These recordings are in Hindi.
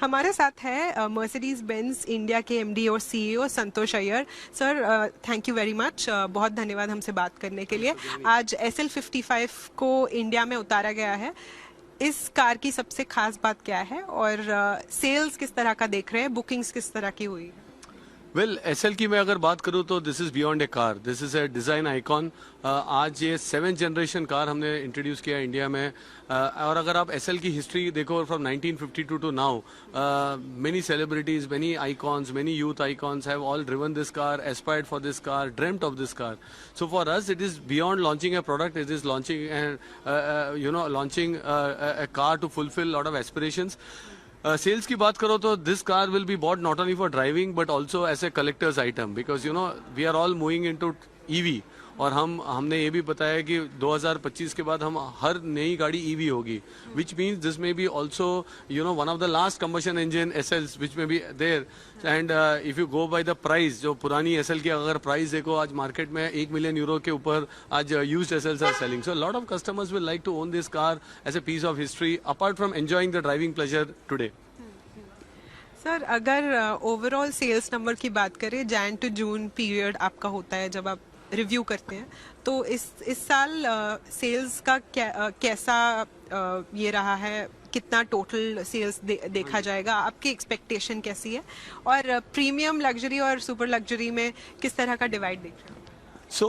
हमारे साथ है मर्सिडीज बेंज इंडिया के एमडी और CEO Santosh Iyer. Sir, thank you very much, बहुत धन्यवाद हमसे बात करने के लिए। आज SL55 को इंडिया में उतारा गया है। इस कार की सबसे खास बात क्या है और सेल्स किस तरह का देख रहे हैं, बुकिंग्स किस तरह की हुई? वेल, एसएल की मैं अगर बात करूं तो this is beyond a car, this is a design icon. आज ये 7th जनरेशन कार हमने इंट्रोड्यूस किया इंडिया में। और अगर आप एसएल की हिस्ट्री देखो from 1952 to now, many celebrities, many icons, many youth icons have all driven this car, aspired for this car, dreamed of this car. So for us it is beyond launching a product, it is launching launching a car to fulfill a lot of aspirations. Sales की बात करो तो this car will be bought not only for driving but also as a collector's item, because we are all moving into EV. और हमने ये भी बताया कि 2025 के बाद हम हर नई गाड़ी EV होगी, which means this may be also one of the last combustion engine SLs which may be there. And if you go by the price, जो पुरानी SL की अगर प्राइस देखो आज मार्केट में 1 मिलियन यूरो के ऊपर आज used SLs are selling. So a lot of customers will like to own this car as a piece of history apart from enjoying the driving pleasure today. Sir, अगर ओवरऑल सेल्स नंबर की बात करें, जैन टू जून पीरियड आपका होता है जब आप रिव्यू करते हैं, तो इस साल सेल्स का कैसा ये रहा है, कितना टोटल सेल्स देखा जाएगा, आपकी एक्सपेक्टेशन कैसी है, और प्रीमियम लग्जरी और सुपर लग्जरी में किस तरह का डिवाइड देख रहे हैं? सो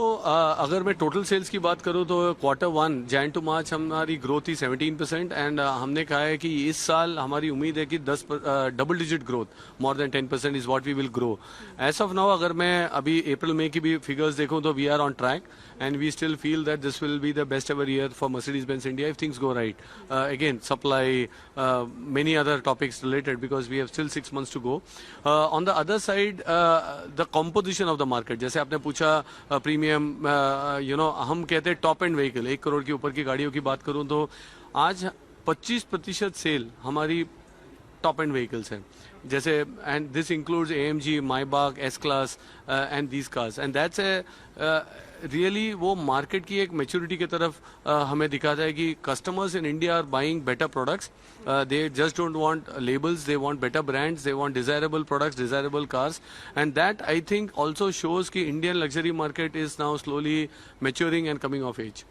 अगर मैं टोटल सेल्स की बात करूं तो Q1 जैन टू मार्च हमारी ग्रोथ थी 17%, एंड हमने कहा है कि इस साल हमारी उम्मीद है कि 10 double digit growth, more than 10% is what we will grow as of now. अगर मैं अभी अप्रैल मई की भी फिगर्स देखूं तो we are on track and we still feel that this will be the best ever year for Mercedes Benz India if things go right. Again supply, many other topics related, because we have still 6 months to go. On the other side the composition of the market, जैसे आपने पूछा प्रीमियम, हम कहते हैं टॉप एंड व्हीकल, 1 करोड़ के ऊपर की गाड़ियों की बात करूं तो आज 25% सेल हमारी टॉप एंड व्हीकल्स हैं, जैसे, and this includes AMG, Maybach, S class and these cars, and that's a really वो मार्केट की एक मेच्योरिटी की तरफ हमें दिखाता है कि customers in India are buying better products. They just don't want labels, they want better brands, they want desirable products, desirable cars, and that I think also shows कि Indian luxury market is now slowly maturing and coming of age.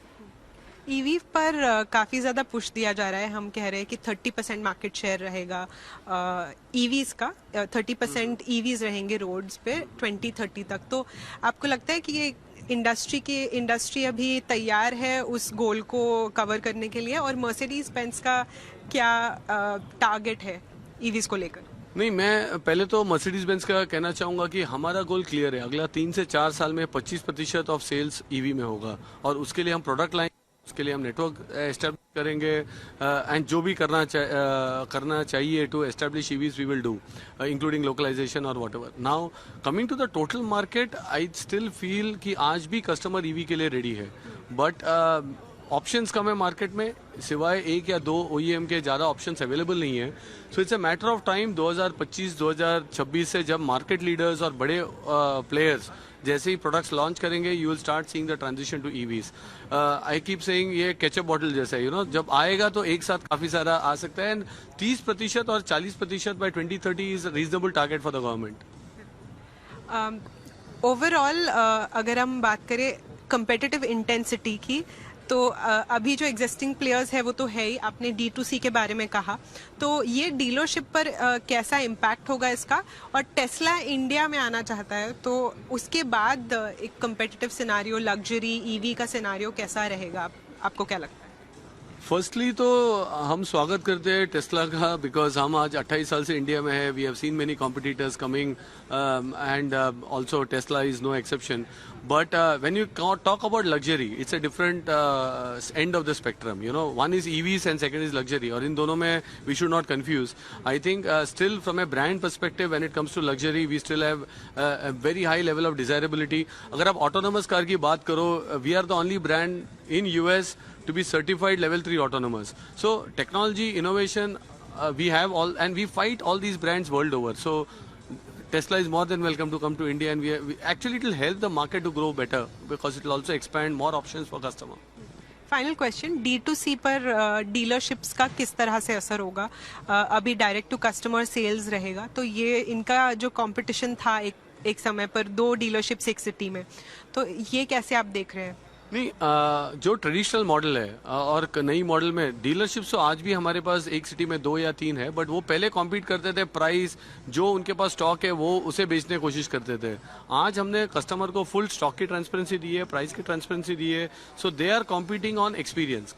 EV पर काफ़ी ज़्यादा पुश दिया जा रहा है, हम कह रहे हैं कि 30% मार्केट शेयर रहेगा EVs का, 30% EVs रहेंगे रोड्स पे 2030 तक. तो आपको लगता है कि ये इंडस्ट्री अभी तैयार है उस गोल को कवर करने के लिए, और मर्सिडीज बेंज का क्या टारगेट है EVs को लेकर? नहीं, मैं पहले तो मर्सिडीज बेंज का कहना चाहूंगा कि हमारा गोल क्लियर है, अगला 3 से 4 साल में 25% ऑफ सेल्स EV में होगा, और उसके लिए हम प्रोडक्ट लाएंगे, उसके लिए हम नेटवर्क एस्टेब्लिश करेंगे, एंड जो भी करना चाहिए to establish EVs we will do, including localisation और whatever. Now coming to the total market, I still feel कि आज भी कस्टमर EV के लिए रेडी है, बट ऑप्शंस कम है मार्केट में, सिवाय 1 या 2 OEM के ज़्यादा ऑप्शंस अवेलेबल नहीं है. So it's a matter of time, 2025-2026 से जब मार्केट लीडर्स और बड़े प्लेयर्स जैसे ही प्रोडक्ट्स लॉन्च करेंगे, you will start seeing the transition to EVs. I keep saying ये केचप बॉटल जैसा है, जब आएगा तो एक साथ काफ़ी सारा आ सकता है, एंड 30% और 40% by 2030 is reasonable target for the government. Overall अगर हम बात करें कंपेटिटिव इंटेंसिटी की, तो अभी जो एग्जिस्टिंग प्लेयर्स है वो तो है ही, आपने D2C के बारे में कहा, तो ये डीलरशिप पर कैसा इम्पैक्ट होगा इसका, और टेस्ला इंडिया में आना चाहता है तो उसके बाद एक कंपेटिटिव सिनारियो, लग्जरी EV का सिनारियो कैसा रहेगा, आपको क्या लगता है? फर्स्टली तो हम स्वागत करते हैं टेस्ला का, बिकॉज हम आज 28 साल से इंडिया में है. We have seen many competitors coming and also Tesla is no exception. But when you talk about luxury, it's a different end of the spectrum. One is EVs and second is luxury, और इन दोनों में we should not confuse. I think still from a brand perspective when it comes to luxury, we still have a very high level of desirability. अगर आप ऑटोनोमस कार की बात करो, we are the only brand in US to be certified level 3 autonomous. So technology, innovation, we have all, and we fight all these brands world over. So Tesla is more than welcome to come to India, and we actually it will help the market to grow better, because it will also expand more options for customer. Final question, D2C पर डीलरशिप्स का किस तरह से असर होगा? अभी डायरेक्ट टू कस्टमर सेल्स रहेगा, तो ये इनका जो कंपटीशन था एक समय पर 2 डीलरशिप्स एक सिटी में, तो ये कैसे आप देख रहे हैं? नहीं, जो ट्रेडिशनल मॉडल है और नई मॉडल में डीलरशिप्स तो आज भी हमारे पास एक सिटी में 2 या 3 है, बट वो पहले कॉम्पीट करते थे प्राइस, जो उनके पास स्टॉक है वो उसे बेचने की कोशिश करते थे। आज हमने कस्टमर को फुल स्टॉक की ट्रांसपेरेंसी दी है, प्राइस की ट्रांसपेरेंसी दी है, so they are competing on experience.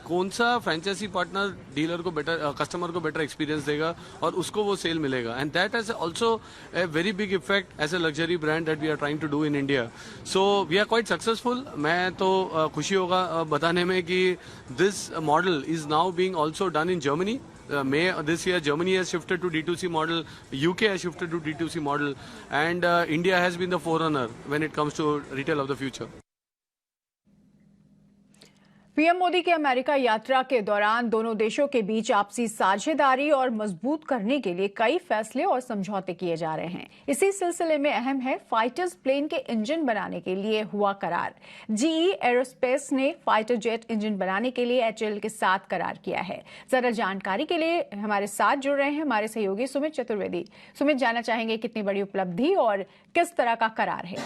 कौन सा फ्रेंचाइजी पार्टनर डीलर को बेटर, कस्टमर को बेटर एक्सपीरियंस देगा और उसको वो सेल मिलेगा, and that has also a very big effect as a luxury brand that we are trying to do in India. So we are quite successful. मैं तो खुशी होगा बताने में कि this model is now being also done in Germany. May this year Germany has shifted to D2C model, UK has shifted to D2C model, and India has been the forerunner when it comes to retail of the future. PM Modi की अमेरिका यात्रा के दौरान दोनों देशों के बीच आपसी साझेदारी और मजबूत करने के लिए कई फैसले और समझौते किए जा रहे हैं। इसी सिलसिले में अहम है फाइटर्स प्लेन के इंजन बनाने के लिए हुआ करार। जीई एरोस्पेस ने फाइटर जेट इंजन बनाने के लिए HAL के साथ करार किया है। जरा जानकारी के लिए हमारे साथ जुड़ रहे हैं हमारे सहयोगी सुमित चतुर्वेदी। सुमित, जानना चाहेंगे कितनी बड़ी उपलब्धि और किस तरह का करार है?